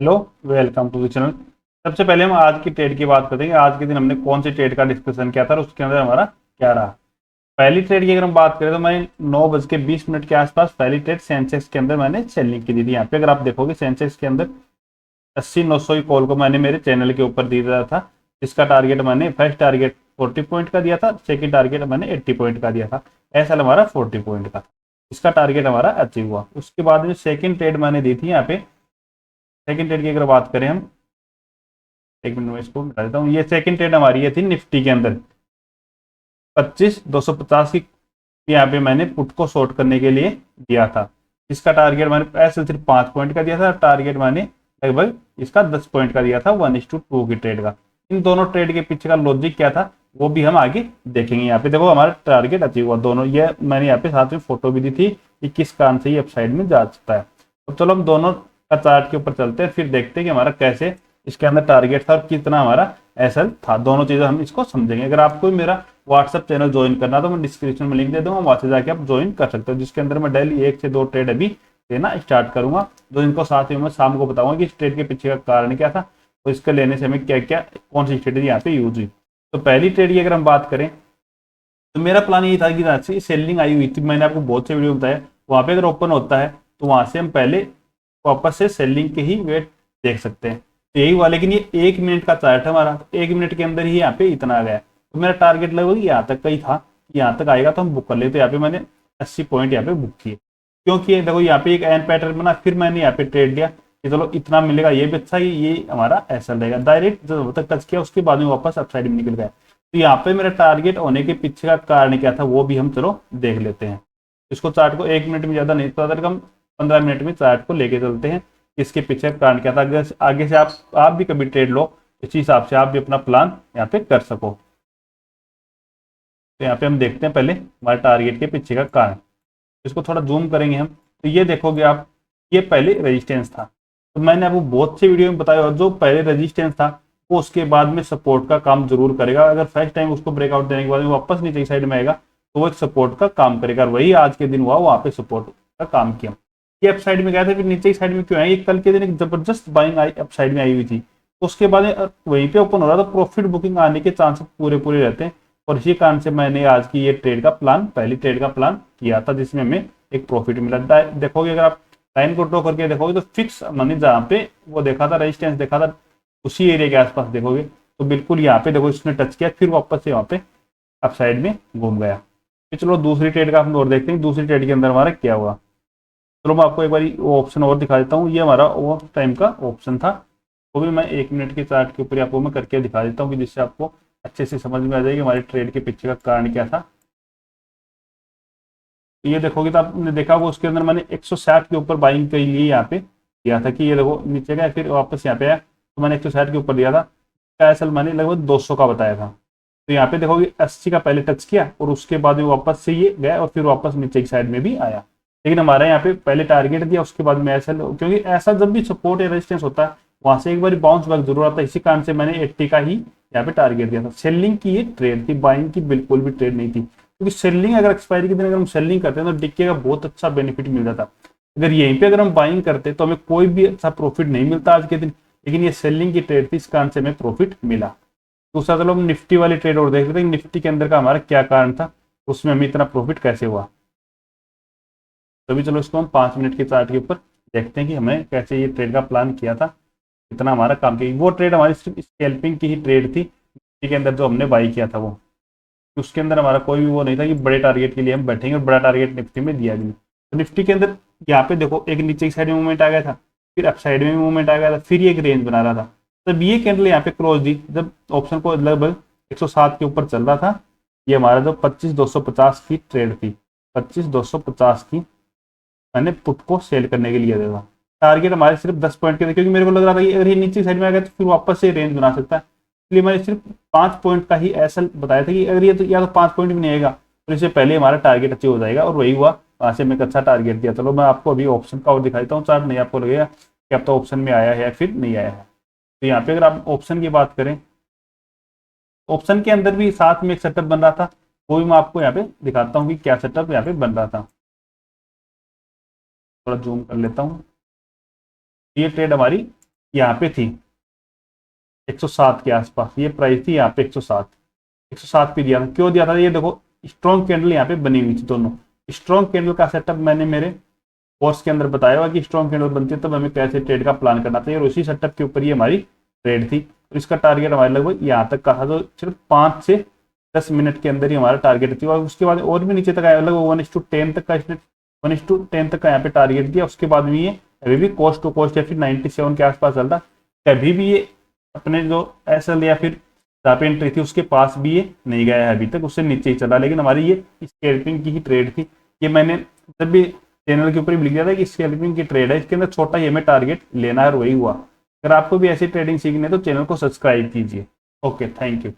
Hello, welcome to the channel. सबसे पहले हम आज की ट्रेड की बात करेंगे। आज के दिन हमने कौन सी ट्रेड का डिस्कशन किया था और उसके अंदर हमारा क्या रहा। पहली ट्रेड की अगर हम बात करें तो मैंने 9:20 के आसपास पहली ट्रेड सेंसेक्स के अंदर मैंने सेलिंग की दी थी। यहाँ पे अगर आप देखोगे सेंसेक्स के अंदर 80-900 की कॉल को मैंने मेरे चैनल के ऊपर दिया था। इसका टारगेट मैंने फर्स्ट टारगेट 40 पॉइंट का दिया था, सेकंड टारगेट मैंने 80 पॉइंट का दिया था। ऐसा हमारा 40 पॉइंट का था। इसका टारगेट हमारा अचीव हुआ। उसके बाद में सेकंड ट्रेड मैंने दी थी। यहाँ पे सेकंड ट्रेड की अगर बात करें हम, एक मिनट में इसको बता देता हूँ। ये सेकंड ट्रेड हमारी ये थी निफ्टी के अंदर 25,250 की। यहाँ पे मैंने पुट को शॉर्ट करने के लिए दिया था। इसका टारगेट मैंने ऐसे सिर्फ 5 पॉइंट का दिया था। टारगेट मैंने लगभग इसका 10 पॉइंट का दिया था 1:2 की ट्रेड का। इन दोनों ट्रेड के पीछे का लॉजिक क्या था वो भी हम आगे देखेंगे। यहाँ पे देखो हमारा टारगेट अचीव हुआ दोनों। ये मैंने यहाँ पे साथ में फोटो भी दी थी कि किस कारण से ये अपसाइड में जा सकता है। तो चलो हम दोनों का चार्ट के ऊपर चलते हैं, फिर देखते हैं कि हमारा कैसे इसके अंदर टारगेट था और कितना हमारा एसएल था। दोनों चीजें हम इसको समझेंगे। अगर आपको मेरा व्हाट्सअप चैनल ज्वाइन करना तो मैं डिस्क्रिप्शन में लिंक दे दूंगा, वहां से जाके आप ज्वाइन कर सकते हो, जिसके अंदर मैं डेली 1 से 2 ट्रेड अभी लेना स्टार्ट करूंगा। जो इनको साथ में मैं शाम को बताऊंगा कि इस ट्रेड के पीछे का कारण क्या था और इसके लेने से हमें क्या क्या कौन सी स्ट्रेटेजी यहाँ पे यूज हुई। तो पहली ट्रेड की अगर हम बात करें तो मेरा प्लान ये था कि अच्छी सेलिंग आई हुई थी। मैंने आपको बहुत से वीडियो बताया, वहां पे अगर ओपन होता है तो वहां से हम पहले वापस से सेलिंग के ही वेट देख सकते हैं। तो यही हुआ, लेकिन ये 1 मिनट का चार्ट है हमारा, तो 1 मिनट के अंदर ही यहाँ पे इतना आ गया। तो मेरा टारगेट लगभग यहाँ तक का ही था, यहाँ तक आएगा तो हम बुक कर ले। तो यहाँ पे मैंने 80 पॉइंट यहाँ पे बुक किए, क्योंकि देखो यहाँ पे एक एन पैटर्न बना। फिर मैंने यहाँ पे ट्रेड लिया कि चलो इतना मिलेगा, ये भी अच्छा ही, ये हमारा ऐसा रहेगा। डायरेक्ट जब तक टच किया उसके बाद में वापस अपसाइड में निकल गया। तो यहाँ पे मेरा टारगेट होने के पीछे का कारण क्या था वो भी हम चलो देख लेते हैं। इसको चार्ट को 1 मिनट में ज्यादा नहीं, तो कम 15 मिनट में चार्ट को लेके चलते हैं। इसके पीछे का कारण क्या था, अगर आगे से आप भी कभी ट्रेड लो, इसी हिसाब से आप भी अपना प्लान यहाँ पे कर सको। तो यहाँ पे हम देखते हैं पहले हमारे टारगेट के पीछे का कारण। इसको थोड़ा जूम करेंगे हम, तो ये देखोगे आप, ये पहले रेजिस्टेंस था। तो मैंने आपको बहुत से वीडियो में बताया, जो पहले रेजिस्टेंस था वो उसके बाद में सपोर्ट का काम जरूर करेगा। अगर फर्स्ट टाइम उसको ब्रेकआउट देने के बाद में वापस नीचे की साइड में आएगा तो वो एक सपोर्ट का काम करेगा। वही आज के दिन हुआ, वहां पे सपोर्ट का काम किया। ये अप साइड में गया था, फिर नीचे की साइड में क्यों आया, ये कल के दिन एक जबरदस्त बाइंग आई अप साइड में आई हुई थी। तो उसके बाद वहीं पे ओपन हो रहा था, प्रॉफिट बुकिंग आने के चांसेस पूरे पूरे रहते हैं। और इसी कारण से मैंने आज की ये ट्रेड का प्लान, पहली ट्रेड का प्लान किया था, जिसमें हमें एक प्रॉफिट मिला। देखोगे अगर आप लाइन को ड्रॉ करके देखोगे तो फिक्स मैंने जहाँ पे वो देखा था, रेजिस्टेंस देखा था, उसी एरिया के आसपास देखोगे तो बिल्कुल यहाँ पे देखो इसने टच किया, फिर वापस से वहां पे अप साइड में घूम गया। फिर चलो दूसरी ट्रेड का हम और देखते हैं, दूसरी ट्रेड के अंदर हमारा क्या हुआ। चलो मैं आपको एक बार वो ऑप्शन और दिखा देता हूँ। ये हमारा वो टाइम का ऑप्शन था, वो भी मैं 1 मिनट के चार्ट के ऊपर आपको मैं करके दिखा देता हूँ, कि जिससे आपको अच्छे से समझ में आ जाएगी हमारे ट्रेड के पीछे का कारण क्या था। तो ये देखोगे तो आपने देखा होगा उसके अंदर मैंने 160 के ऊपर बाइंग के लिए यहाँ पे दिया था कि ये देखो नीचे गया, फिर वापस यहाँ पे आया तो मैंने 160 के ऊपर दिया था। असल मैंने लगभग 200 का बताया था। तो यहाँ पे देखोगे 80 का पहले टच किया और उसके बाद में वापस से ये गया और फिर वापस नीचे की साइड में भी आया। लेकिन हमारा यहाँ पे पहले टारगेट दिया, उसके बाद में ऐसा, क्योंकि ऐसा जब भी सपोर्ट या रेजिस्टेंस होता है वहां से एक बार बाउंस बैक जरूर आता है। इसी कारण से मैंने 80 का ही यहाँ पे टारगेट दिया था। सेलिंग की ये ट्रेड थी, बाइंग की बिल्कुल भी ट्रेड नहीं थी, क्योंकि सेलिंग अगर एक्सपायरी के दिन अगर हम सेलिंग करते हैं तो डिक्के का बहुत अच्छा बेनिफिट मिल जाता। अगर यहीं पे अगर हम बाइंग करते तो हमें कोई भी अच्छा प्रॉफिट नहीं मिलता आज के दिन। लेकिन ये सेलिंग की ट्रेड थी, इस कारण से हमें प्रॉफिट मिला। दूसरा चलो हम निफ्टी वाली ट्रेड और देख लेते हैं, निफ्टी के अंदर का हमारा क्या कारण था, उसमें हमें इतना प्रॉफिट कैसे हुआ। तभी चलो इसको हम 5 मिनट के चार्ट के ऊपर देखते हैं कि हमें कैसे ये ट्रेड का प्लान किया था, इतना हमारा काम किया। वो ट्रेड हमारी सिर्फ स्कैल्पिंग की ही ट्रेड थी, निफ्टी के अंदर जो हमने बाई किया था वो। उसके अंदर हमारा कोई भी वो नहीं था कि बड़े टारगेट के लिए हम बैठेंगे, और बड़ा टारगेट निफ्टी में दिया भी नहीं। तो निफ्टी के अंदर यहाँ पे देखो एक नीचे की साइड में मूवमेंट आ गया था, फिर अप साइड में मूवमेंट आ गया था, फिर ये एक रेंज बना रहा था। तब ये कैंडल यहाँ पे क्लोज दी जब ऑप्शन को लगभग 107 के ऊपर चल रहा था। ये हमारा जो 25,250 की ट्रेड थी, 25,250 की मैंने पुट को सेल करने के लिए दिया था। टारगेट हमारे सिर्फ 10 पॉइंट के थे, क्योंकि मेरे को लग रहा था कि अगर ये नीचे साइड में आ गया तो फिर वापस से रेंज बना सकता है। इसलिए मैंने सिर्फ 5 पॉइंट का ही ऐसा बताया था कि अगर ये तो या तो 5 पॉइंट भी नहीं आएगा तो इससे पहले हमारा टारगेट अचीव हो जाएगा, और वही हुआ। वहां से मैं एक अच्छा टारगेट दिया। चलो मैं आपको अभी ऑप्शन का और दिखा देता हूँ चार्ट, नहीं आपको लगेगा कि अब तो ऑप्शन में आया है या फिर नहीं आया है। तो यहाँ पे अगर आप ऑप्शन की बात करें, ऑप्शन के अंदर भी साथ में एक सेटअप बन रहा था, वो भी मैं आपको यहाँ पे दिखाता हूँ कि क्या सेटअप यहाँ पे बन रहा था। थोड़ा जूम कर लेता हूँ। ये ट्रेड हमारी यहाँ पे थी 107 के आसपास, ये प्राइस थी यहाँ पे 107 पे दिया था। क्यों दिया था? ये देखो स्ट्रॉन्ग कैंडल यहाँ पे बनी हुई थी दोनों। स्ट्रॉन्ग कैंडल का सेटअप मैंने मेरे कोर्स के अंदर बताया हुआ कि स्ट्रॉन्ग कैंडल बनती है तब हमें कैसे ट्रेड का प्लान करना चाहिए, और उसी सेटअप के ऊपर ही हमारी ट्रेड थी। और इसका टारगेट हमारे लगभग यहाँ तक का था, तो सिर्फ 5 से 10 मिनट के अंदर ही हमारा टारगेट थी। और उसके बाद और भी नीचे तक आया, लगभग 1:10 तक का इसने 1:10 तक का यहाँ पे टारगेट दिया। उसके बाद भी ये अभी भी कोस्ट टू कोस्ट या फिर 97 के आसपास चलता, कभी भी ये अपने जो एसएल या फिर जहाँ पे एंट्री थी उसके पास भी ये नहीं गया है अभी तक, उससे नीचे ही चला। लेकिन हमारी ये स्कैल्पिंग की ही ट्रेड थी। ये मैंने जब भी चैनल के ऊपर भी लिख दिया था कि स्कैल्पिंग की ट्रेड है, इसके अंदर छोटा ही हमें टारगेट लेना है और वही हुआ। अगर आपको भी ऐसी ट्रेडिंग सीखनी है तो चैनल को सब्सक्राइब कीजिए। Okay, thank you.